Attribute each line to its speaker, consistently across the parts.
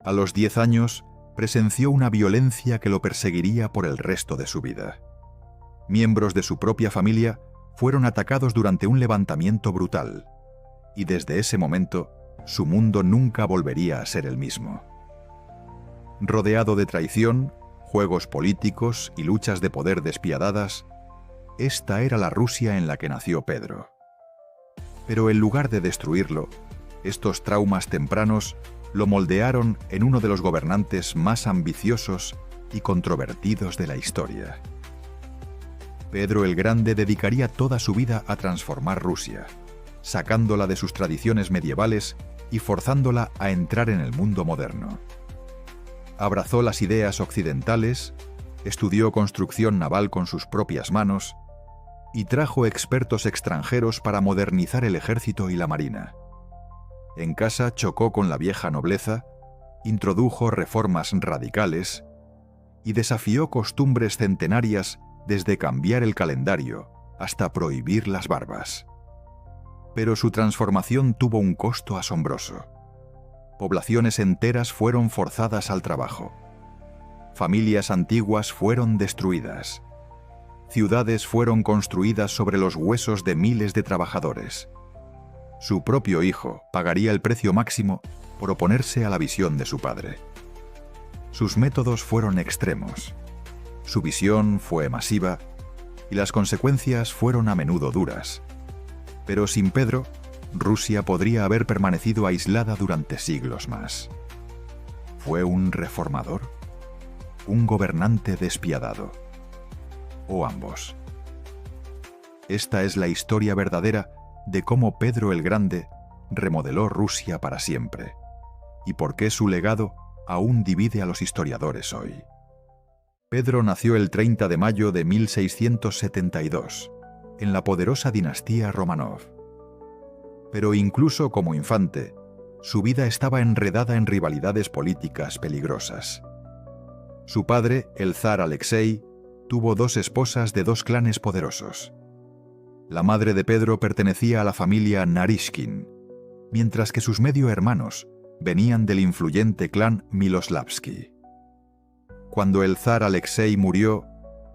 Speaker 1: A los 10 años, presenció una violencia que lo perseguiría por el resto de su vida. Miembros de su propia familia fueron atacados durante un levantamiento brutal, y desde ese momento, su mundo nunca volvería a ser el mismo. Rodeado de traición, juegos políticos y luchas de poder despiadadas, esta era la Rusia en la que nació Pedro. Pero en lugar de destruirlo, estos traumas tempranos lo moldearon en uno de los gobernantes más ambiciosos y controvertidos de la historia. Pedro el Grande dedicaría toda su vida a transformar Rusia, sacándola de sus tradiciones medievales y forzándola a entrar en el mundo moderno. Abrazó las ideas occidentales, estudió construcción naval con sus propias manos y trajo expertos extranjeros para modernizar el ejército y la marina. En casa chocó con la vieja nobleza, introdujo reformas radicales y desafió costumbres centenarias desde cambiar el calendario hasta prohibir las barbas. Pero su transformación tuvo un costo asombroso. Poblaciones enteras fueron forzadas al trabajo. Familias antiguas fueron destruidas. Ciudades fueron construidas sobre los huesos de miles de trabajadores. Su propio hijo pagaría el precio máximo por oponerse a la visión de su padre. Sus métodos fueron extremos. Su visión fue masiva y las consecuencias fueron a menudo duras. Pero sin Pedro, Rusia podría haber permanecido aislada durante siglos más. ¿Fue un reformador? ¿Un gobernante despiadado? ¿O ambos? Esta es la historia verdadera de cómo Pedro el Grande remodeló Rusia para siempre, y por qué su legado aún divide a los historiadores hoy. Pedro nació el 30 de mayo de 1672, en la poderosa dinastía Románov. Pero incluso como infante, su vida estaba enredada en rivalidades políticas peligrosas. Su padre, el zar Alexei, tuvo 2 esposas de 2 clanes poderosos. La madre de Pedro pertenecía a la familia Naryshkin, mientras que sus medio hermanos venían del influyente clan Miloslavski. Cuando el zar Alexei murió,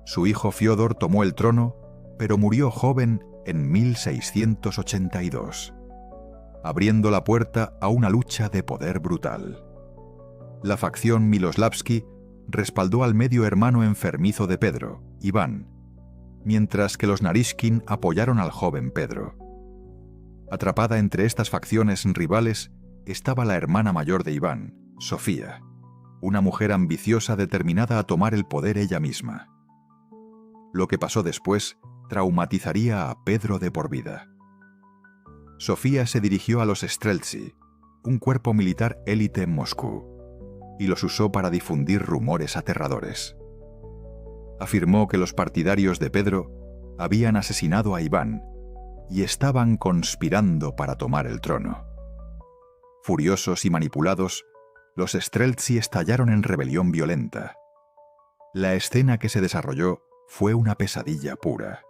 Speaker 1: su hijo Fiódor tomó el trono, pero murió joven en 1682, abriendo la puerta a una lucha de poder brutal. La facción Miloslavski respaldó al medio hermano enfermizo de Pedro, Iván, mientras que los Naryshkin apoyaron al joven Pedro. Atrapada entre estas facciones rivales estaba la hermana mayor de Iván, Sofía, una mujer ambiciosa determinada a tomar el poder ella misma. Lo que pasó después traumatizaría a Pedro de por vida. Sofía se dirigió a los Streltsy, un cuerpo militar élite en Moscú, y los usó para difundir rumores aterradores. Afirmó que los partidarios de Pedro habían asesinado a Iván y estaban conspirando para tomar el trono. Furiosos y manipulados, los Streltsy estallaron en rebelión violenta. La escena que se desarrolló fue una pesadilla pura.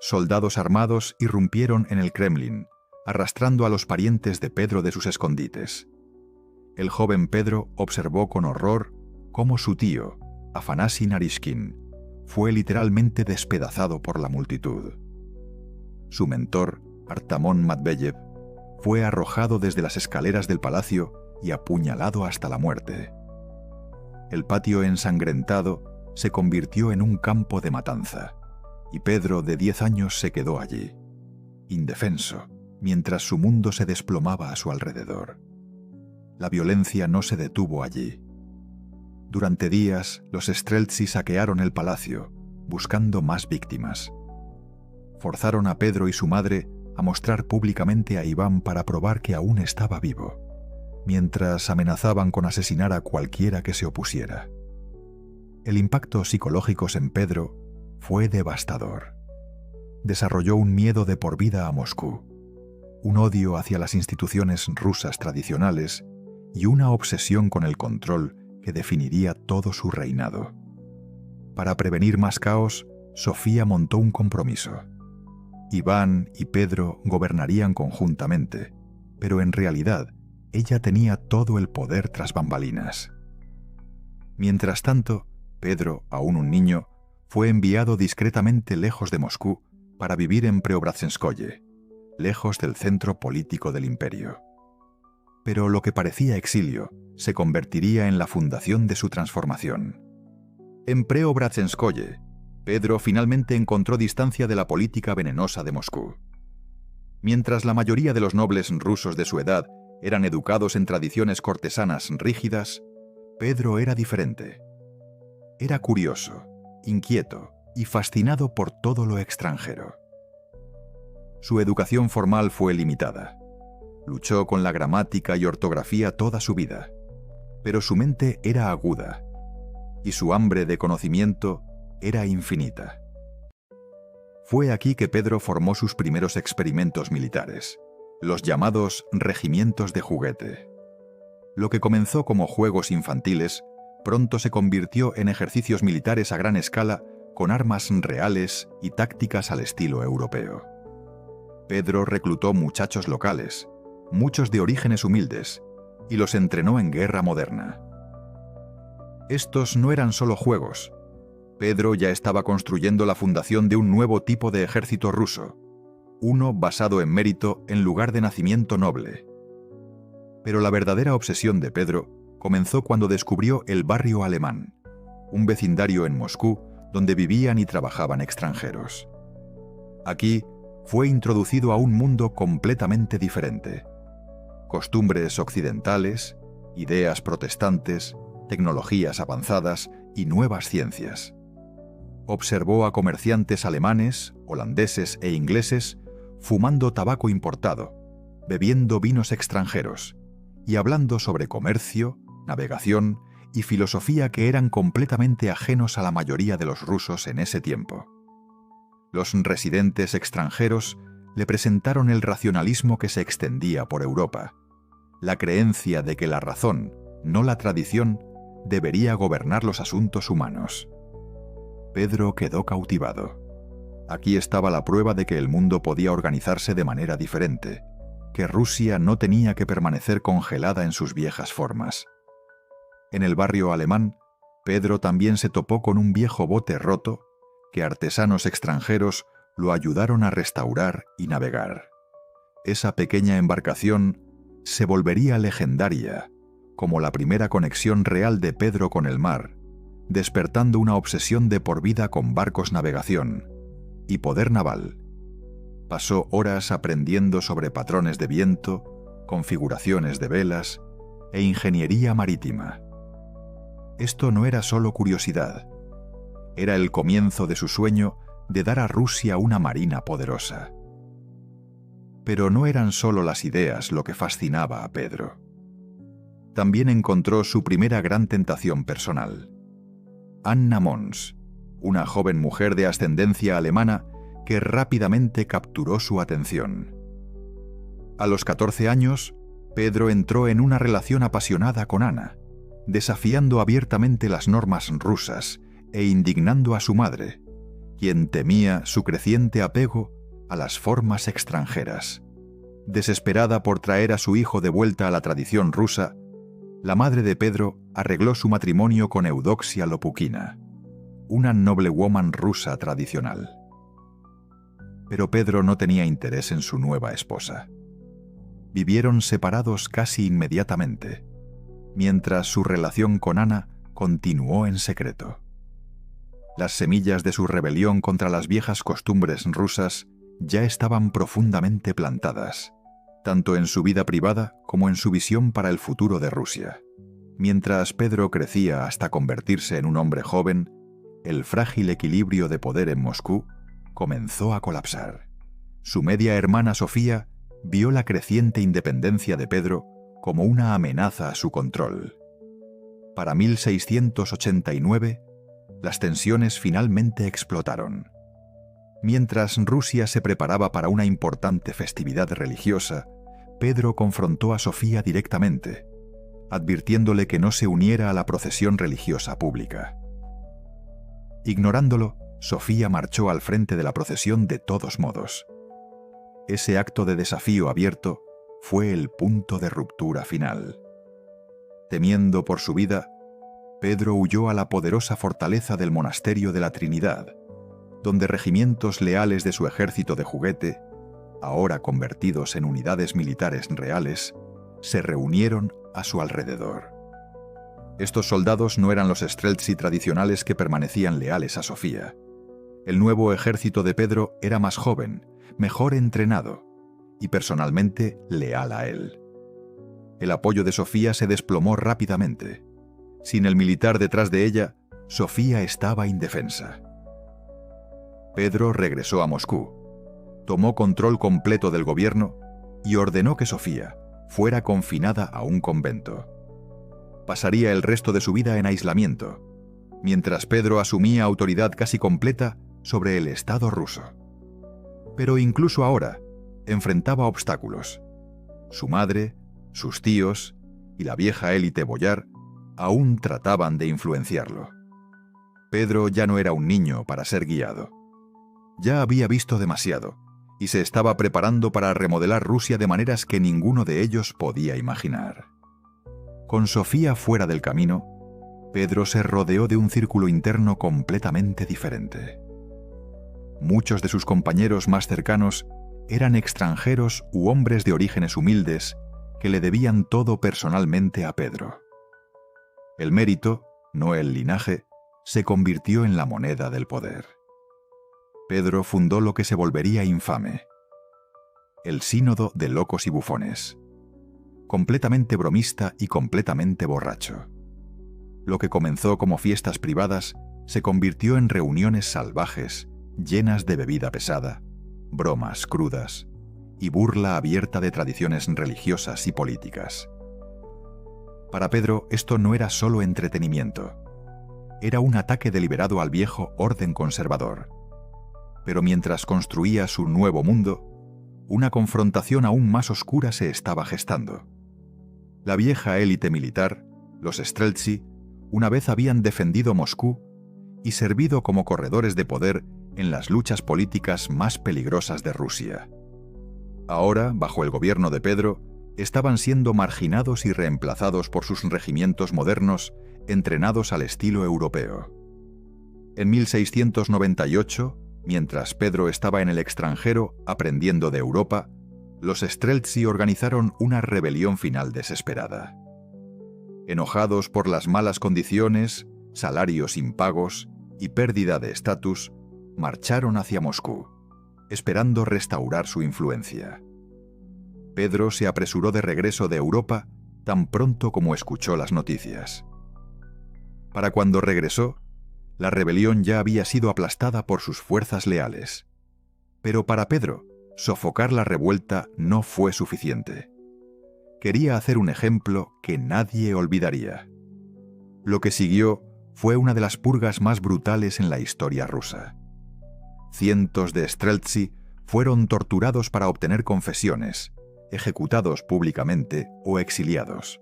Speaker 1: Soldados armados irrumpieron en el Kremlin, arrastrando a los parientes de Pedro de sus escondites. El joven Pedro observó con horror cómo su tío, Afanasi Naryshkin, fue literalmente despedazado por la multitud. Su mentor, Artamón Matveyev, fue arrojado desde las escaleras del palacio y apuñalado hasta la muerte. El patio ensangrentado se convirtió en un campo de matanza, y Pedro, de 10 años, se quedó allí, indefenso, mientras su mundo se desplomaba a su alrededor. La violencia no se detuvo allí. Durante días, los Streltsy saquearon el palacio, buscando más víctimas. Forzaron a Pedro y su madre a mostrar públicamente a Iván para probar que aún estaba vivo, mientras amenazaban con asesinar a cualquiera que se opusiera. El impacto psicológico en Pedro fue devastador. Desarrolló un miedo de por vida a Moscú, un odio hacia las instituciones rusas tradicionales y una obsesión con el control que definiría todo su reinado. Para prevenir más caos, Sofía montó un compromiso. Iván y Pedro gobernarían conjuntamente, pero en realidad ella tenía todo el poder tras bambalinas. Mientras tanto, Pedro, aún un niño, fue enviado discretamente lejos de Moscú para vivir en Preobrazhenskoye, lejos del centro político del imperio. Pero lo que parecía exilio se convertiría en la fundación de su transformación. En Preobrazhenskoye, Pedro finalmente encontró distancia de la política venenosa de Moscú. Mientras la mayoría de los nobles rusos de su edad eran educados en tradiciones cortesanas rígidas, Pedro era diferente. Era curioso, inquieto y fascinado por todo lo extranjero. Su educación formal fue limitada. Luchó con la gramática y ortografía toda su vida, pero su mente era aguda y su hambre de conocimiento era infinita. Fue aquí que Pedro formó sus primeros experimentos militares, los llamados regimientos de juguete. Lo que comenzó como juegos infantiles, pronto se convirtió en ejercicios militares a gran escala con armas reales y tácticas al estilo europeo. Pedro reclutó muchachos locales, muchos de orígenes humildes, y los entrenó en guerra moderna. Estos no eran solo juegos. Pedro ya estaba construyendo la fundación de un nuevo tipo de ejército ruso, uno basado en mérito en lugar de nacimiento noble. Pero la verdadera obsesión de Pedro comenzó cuando descubrió el barrio alemán, un vecindario en Moscú donde vivían y trabajaban extranjeros. Aquí fue introducido a un mundo completamente diferente. Costumbres occidentales, ideas protestantes, tecnologías avanzadas y nuevas ciencias. Observó a comerciantes alemanes, holandeses e ingleses fumando tabaco importado, bebiendo vinos extranjeros y hablando sobre comercio, navegación y filosofía que eran completamente ajenos a la mayoría de los rusos en ese tiempo. Los residentes extranjeros le presentaron el racionalismo que se extendía por Europa, la creencia de que la razón, no la tradición, debería gobernar los asuntos humanos. Pedro quedó cautivado. Aquí estaba la prueba de que el mundo podía organizarse de manera diferente, que Rusia no tenía que permanecer congelada en sus viejas formas. En el barrio alemán, Pedro también se topó con un viejo bote roto que artesanos extranjeros lo ayudaron a restaurar y navegar. Esa pequeña embarcación se volvería legendaria como la primera conexión real de Pedro con el mar, despertando una obsesión de por vida con barcos navegación y poder naval. Pasó horas aprendiendo sobre patrones de viento, configuraciones de velas e ingeniería marítima. Esto no era solo curiosidad, era el comienzo de su sueño de dar a Rusia una marina poderosa. Pero no eran solo las ideas lo que fascinaba a Pedro. También encontró su primera gran tentación personal. Anna Mons, una joven mujer de ascendencia alemana que rápidamente capturó su atención. A los 14 años, Pedro entró en una relación apasionada con Anna, desafiando abiertamente las normas rusas e indignando a su madre, quien temía su creciente apego a las formas extranjeras. Desesperada por traer a su hijo de vuelta a la tradición rusa, la madre de Pedro arregló su matrimonio con Eudoxia Lopukina, una noblewoman rusa tradicional. Pero Pedro no tenía interés en su nueva esposa. Vivieron separados casi inmediatamente, mientras su relación con Ana continuó en secreto. Las semillas de su rebelión contra las viejas costumbres rusas ya estaban profundamente plantadas, tanto en su vida privada como en su visión para el futuro de Rusia. Mientras Pedro crecía hasta convertirse en un hombre joven, el frágil equilibrio de poder en Moscú comenzó a colapsar. Su media hermana Sofía vio la creciente independencia de Pedro como una amenaza a su control. Para 1689, las tensiones finalmente explotaron. Mientras Rusia se preparaba para una importante festividad religiosa, Pedro confrontó a Sofía directamente, advirtiéndole que no se uniera a la procesión religiosa pública. Ignorándolo, Sofía marchó al frente de la procesión de todos modos. Ese acto de desafío abierto fue el punto de ruptura final. Temiendo por su vida, Pedro huyó a la poderosa fortaleza del monasterio de la Trinidad, donde regimientos leales de su ejército de juguete, ahora convertidos en unidades militares reales, se reunieron a su alrededor. Estos soldados no eran los Streltsy tradicionales que permanecían leales a Sofía. El nuevo ejército de Pedro era más joven, mejor entrenado y personalmente leal a él. El apoyo de Sofía se desplomó rápidamente. Sin el militar detrás de ella, Sofía estaba indefensa. Pedro regresó a Moscú, tomó control completo del gobierno y ordenó que Sofía fuera confinada a un convento. Pasaría el resto de su vida en aislamiento, mientras Pedro asumía autoridad casi completa sobre el Estado ruso. Pero incluso ahora enfrentaba obstáculos. Su madre, sus tíos y la vieja élite boyar aún trataban de influenciarlo. Pedro ya no era un niño para ser guiado. Ya había visto demasiado y se estaba preparando para remodelar Rusia de maneras que ninguno de ellos podía imaginar. Con Sofía fuera del camino, Pedro se rodeó de un círculo interno completamente diferente. Muchos de sus compañeros más cercanos eran extranjeros u hombres de orígenes humildes que le debían todo personalmente a Pedro. El mérito, no el linaje, se convirtió en la moneda del poder. Pedro fundó lo que se volvería infame: el Sínodo de Locos y Bufones, completamente bromista y completamente borracho. Lo que comenzó como fiestas privadas se convirtió en reuniones salvajes, llenas de bebida pesada, bromas crudas y burla abierta de tradiciones religiosas y políticas. Para Pedro esto no era solo entretenimiento, era un ataque deliberado al viejo orden conservador. Pero mientras construía su nuevo mundo, una confrontación aún más oscura se estaba gestando. La vieja élite militar, los Streltsy, una vez habían defendido Moscú y servido como corredores de poder en las luchas políticas más peligrosas de Rusia. Ahora, bajo el gobierno de Pedro, estaban siendo marginados y reemplazados por sus regimientos modernos entrenados al estilo europeo. En 1698, mientras Pedro estaba en el extranjero aprendiendo de Europa, los Streltsy organizaron una rebelión final desesperada. Enojados por las malas condiciones, salarios impagos y pérdida de estatus, marcharon hacia Moscú, esperando restaurar su influencia. Pedro se apresuró de regreso de Europa tan pronto como escuchó las noticias. Para cuando regresó, la rebelión ya había sido aplastada por sus fuerzas leales. Pero para Pedro, sofocar la revuelta no fue suficiente. Quería hacer un ejemplo que nadie olvidaría. Lo que siguió fue una de las purgas más brutales en la historia rusa. Cientos de Streltsy fueron torturados para obtener confesiones, ejecutados públicamente o exiliados.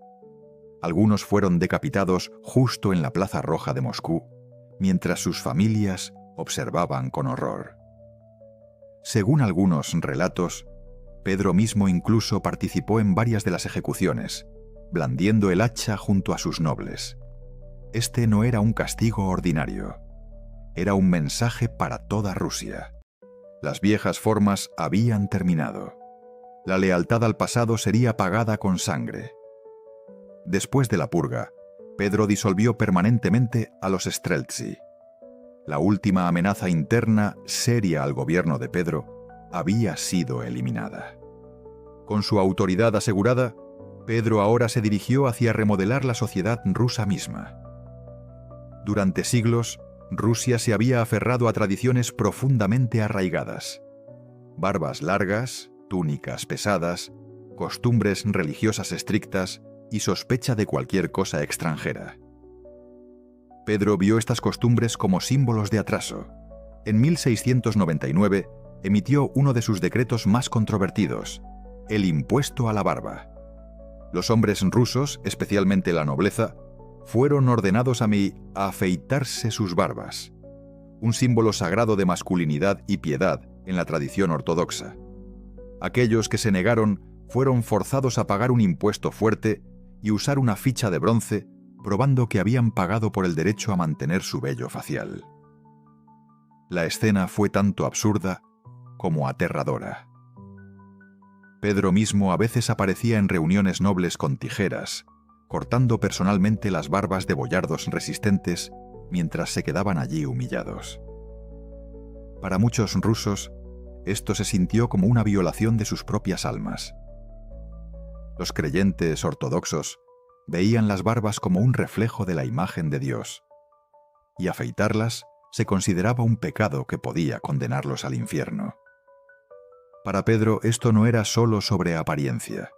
Speaker 1: Algunos fueron decapitados justo en la Plaza Roja de Moscú, mientras sus familias observaban con horror. Según algunos relatos, Pedro mismo incluso participó en varias de las ejecuciones, blandiendo el hacha junto a sus nobles. Este no era un castigo ordinario, era un mensaje para toda Rusia. Las viejas formas habían terminado. La lealtad al pasado sería pagada con sangre. Después de la purga, Pedro disolvió permanentemente a los Streltsy. La última amenaza interna seria al gobierno de Pedro había sido eliminada. Con su autoridad asegurada, Pedro ahora se dirigió hacia remodelar la sociedad rusa misma. Durante siglos, Rusia se había aferrado a tradiciones profundamente arraigadas. Barbas largas, túnicas pesadas, costumbres religiosas estrictas y sospecha de cualquier cosa extranjera. Pedro vio estas costumbres como símbolos de atraso. En 1699 emitió uno de sus decretos más controvertidos, el impuesto a la barba. Los hombres rusos, especialmente la nobleza, fueron ordenados a afeitarse sus barbas, un símbolo sagrado de masculinidad y piedad en la tradición ortodoxa. Aquellos que se negaron fueron forzados a pagar un impuesto fuerte y usar una ficha de bronce, probando que habían pagado por el derecho a mantener su vello facial. La escena fue tanto absurda como aterradora. Pedro mismo a veces aparecía en reuniones nobles con tijeras, cortando personalmente las barbas de boyardos resistentes mientras se quedaban allí humillados. Para muchos rusos, esto se sintió como una violación de sus propias almas. Los creyentes ortodoxos veían las barbas como un reflejo de la imagen de Dios, y afeitarlas se consideraba un pecado que podía condenarlos al infierno. Para Pedro esto no era solo sobre apariencia.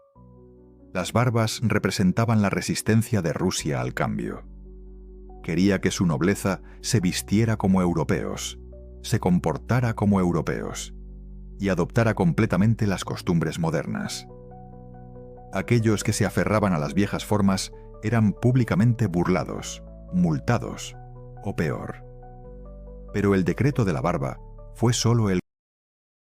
Speaker 1: Las barbas representaban la resistencia de Rusia al cambio. Quería que su nobleza se vistiera como europeos, se comportara como europeos y adoptara completamente las costumbres modernas. Aquellos que se aferraban a las viejas formas eran públicamente burlados, multados o peor. Pero el decreto de la barba fue solo el